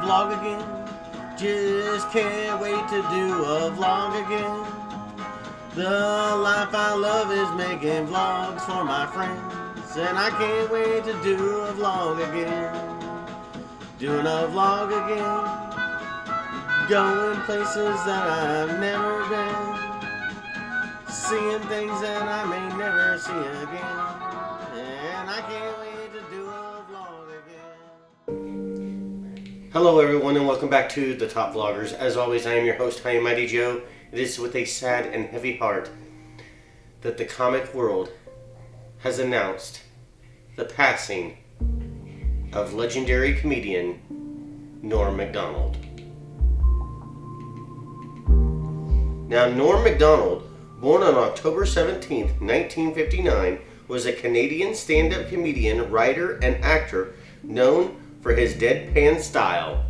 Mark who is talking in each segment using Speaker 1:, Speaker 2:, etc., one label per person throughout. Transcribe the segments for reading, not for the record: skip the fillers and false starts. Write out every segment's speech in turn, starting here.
Speaker 1: vlog again. Just can't wait to do a vlog again. The life I love is making vlogs for my friends, and I can't wait to do a vlog again. Doing a vlog again. Going places that I've never been. Seeing things that I may never see again. And I can't wait to do a vlog again. Hello everyone and welcome back to The Top Vloggers. As always, I am your host, I am Mighty Joe. It is with a sad and heavy heart that the comic world has announced the passing of legendary comedian Norm Macdonald. Now, Norm Macdonald, born on October 17th, 1959, was a Canadian stand-up comedian, writer, and actor known for his deadpan style.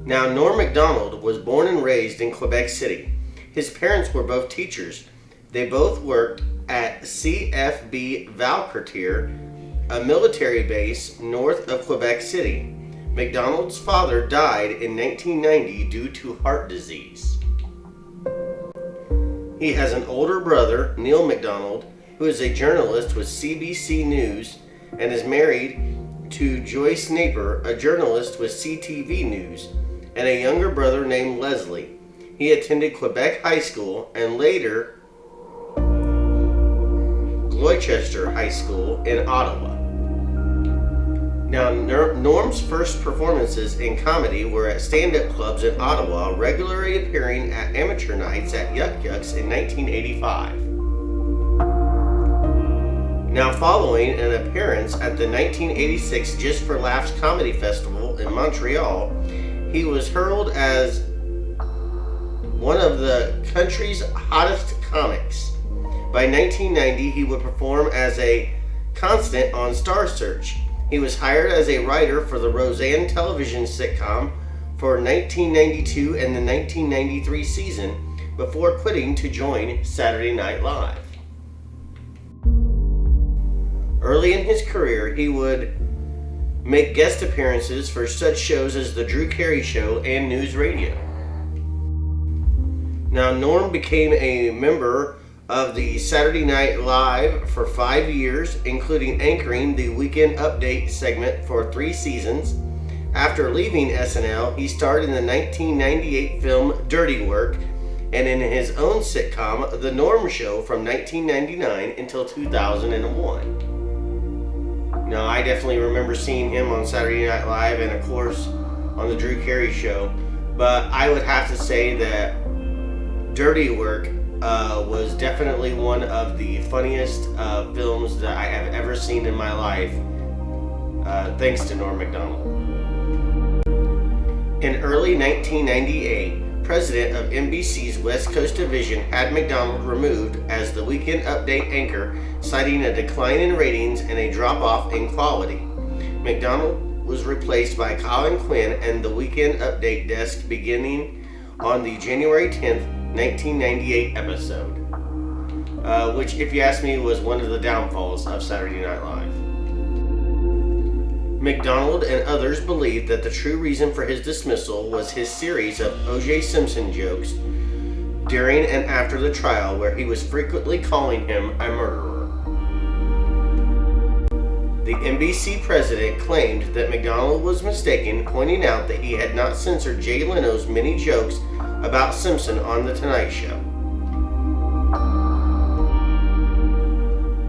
Speaker 1: Now, Norm Macdonald was born and raised in Quebec City. His parents were both teachers. They both worked at CFB Valcartier, a military base north of Quebec City. Macdonald's father died in 1990 due to heart disease. He has an older brother, Neil Macdonald, who is a journalist with CBC News and is married to Joyce Naper, a journalist with CTV News, and a younger brother named Leslie. He attended Quebec High School and later Gloucester High School in Ottawa. Now, Norm's first performances in comedy were at stand-up clubs in Ottawa, regularly appearing at amateur nights at Yuck Yucks in 1985. Now, following an appearance at the 1986 Just for Laughs Comedy Festival in Montreal, he was heralded as one of the country's hottest comics. By 1990, he would perform as a constant on Star Search. He was hired as a writer for the Roseanne television sitcom for 1992 and the 1993 season before quitting to join Saturday Night Live. Early in his career, he would make guest appearances for such shows as The Drew Carey Show and News Radio. Now, Norm became a member of the Saturday Night Live for 5 years, including anchoring the Weekend Update segment for 3 seasons. After leaving SNL, he starred in the 1998 film Dirty Work and in his own sitcom, The Norm Show, from 1999 until 2001. Now, I definitely remember seeing him on Saturday Night Live and, of course, on The Drew Carey Show, but I would have to say that Dirty Work was definitely one of the funniest films that I have ever seen in my life, thanks to Norm Macdonald. In early 1998, president of NBC's West Coast division had Macdonald removed as the Weekend Update anchor, citing a decline in ratings and a drop-off in quality. Macdonald was replaced by Colin Quinn and the Weekend Update desk beginning on the January 10th, 1998 episode, which, if you ask me, was one of the downfalls of Saturday Night Live. Macdonald and others believed that the true reason for his dismissal was his series of O.J. Simpson jokes during and after the trial, where he was frequently calling him a murderer. The NBC president claimed that Macdonald was mistaken, pointing out that he had not censored Jay Leno's many jokes about Simpson on The Tonight Show.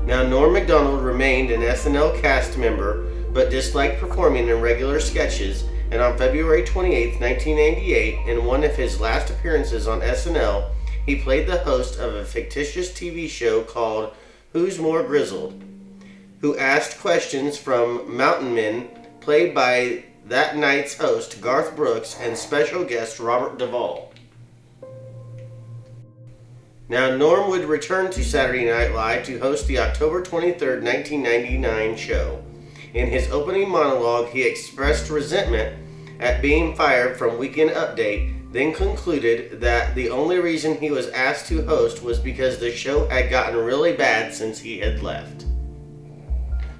Speaker 1: Now, Norm Macdonald remained an SNL cast member, but disliked performing in regular sketches, and on February 28, 1998, in one of his last appearances on SNL, he played the host of a fictitious TV show called Who's More Grizzled, who asked questions from mountain men, played by that night's host Garth Brooks and special guest Robert Duvall. Now, Norm would return to Saturday Night Live to host the October 23, 1999 show. In his opening monologue, he expressed resentment at being fired from Weekend Update, then concluded that the only reason he was asked to host was because the show had gotten really bad since he had left.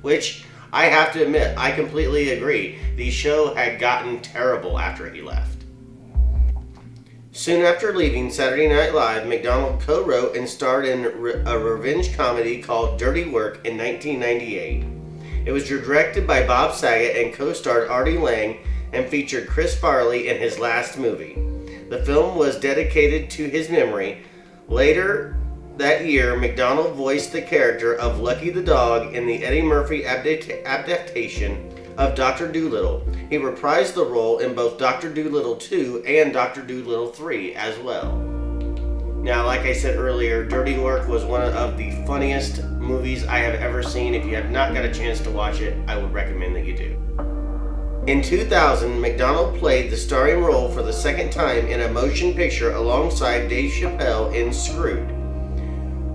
Speaker 1: Which I have to admit, I completely agree. The show had gotten terrible after he left. Soon after leaving Saturday Night Live, Macdonald co-wrote and starred in a revenge comedy called Dirty Work in 1998. It was directed by Bob Saget and co-starred Artie Lang and featured Chris Farley in his last movie. The film was dedicated to his memory. Later that year, Macdonald voiced the character of Lucky the Dog in the Eddie Murphy adaptation of Dr. Dolittle. He reprised the role in both Dr. Dolittle 2 and Dr. Dolittle 3 as well. Now, like I said earlier, Dirty Work was one of the funniest movies I have ever seen. If you have not got a chance to watch it, I would recommend that you do. In 2000, Macdonald played the starring role for the second time in a motion picture alongside Dave Chappelle in Screwed,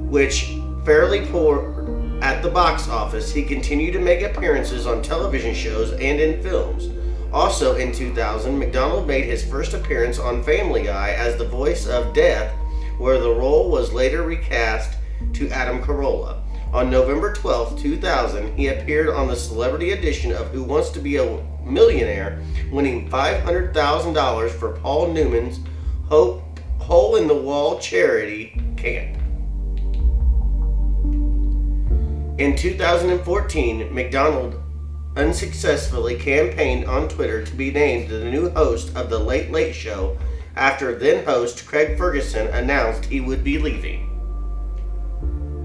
Speaker 1: which fairly poor at the box office. He continued to make appearances on television shows and in films. Also in 2000, Macdonald made his first appearance on Family Guy as the voice of Death, where the role was later recast to Adam Carolla. On November 12, 2000, he appeared on the celebrity edition of Who Wants to Be a Millionaire, winning $500,000 for Paul Newman's Hole in the Wall charity camp. In 2014, Macdonald unsuccessfully campaigned on Twitter to be named the new host of The Late Late Show after then-host Craig Ferguson announced he would be leaving.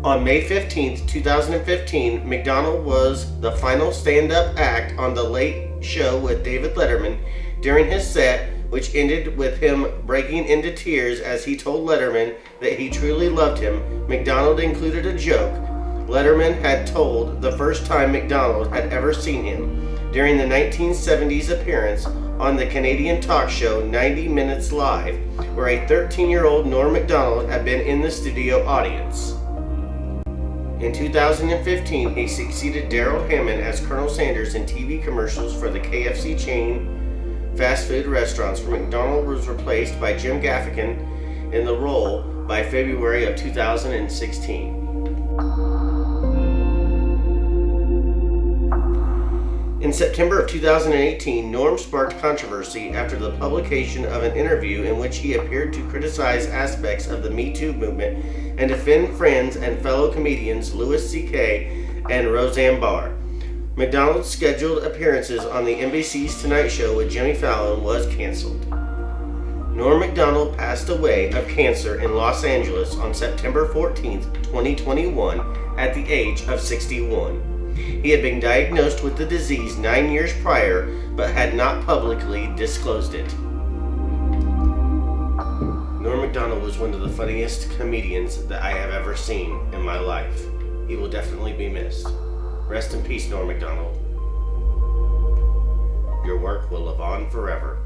Speaker 1: On May 15, 2015, Macdonald was the final stand-up act on The Late Show with David Letterman. During his set, which ended with him breaking into tears as he told Letterman that he truly loved him, Macdonald included a joke Letterman had told the first time Macdonald had ever seen him during the 1970s appearance on the Canadian talk show 90 Minutes Live, where a 13-year-old Norm Macdonald had been in the studio audience. In 2015, he succeeded Daryl Hammond as Colonel Sanders in TV commercials for the KFC chain fast food restaurants, where Macdonald was replaced by Jim Gaffigan in the role by February of 2016. In September of 2018, Norm sparked controversy after the publication of an interview in which he appeared to criticize aspects of the Me Too movement and defend friends and fellow comedians Louis C.K. and Roseanne Barr. Macdonald's scheduled appearances on the NBC's Tonight Show with Jimmy Fallon was canceled. Norm Macdonald passed away of cancer in Los Angeles on September 14, 2021, at the age of 61. He had been diagnosed with the disease 9 years prior, but had not publicly disclosed it. Norm Macdonald was one of the funniest comedians that I have ever seen in my life. He will definitely be missed. Rest in peace, Norm Macdonald. Your work will live on forever.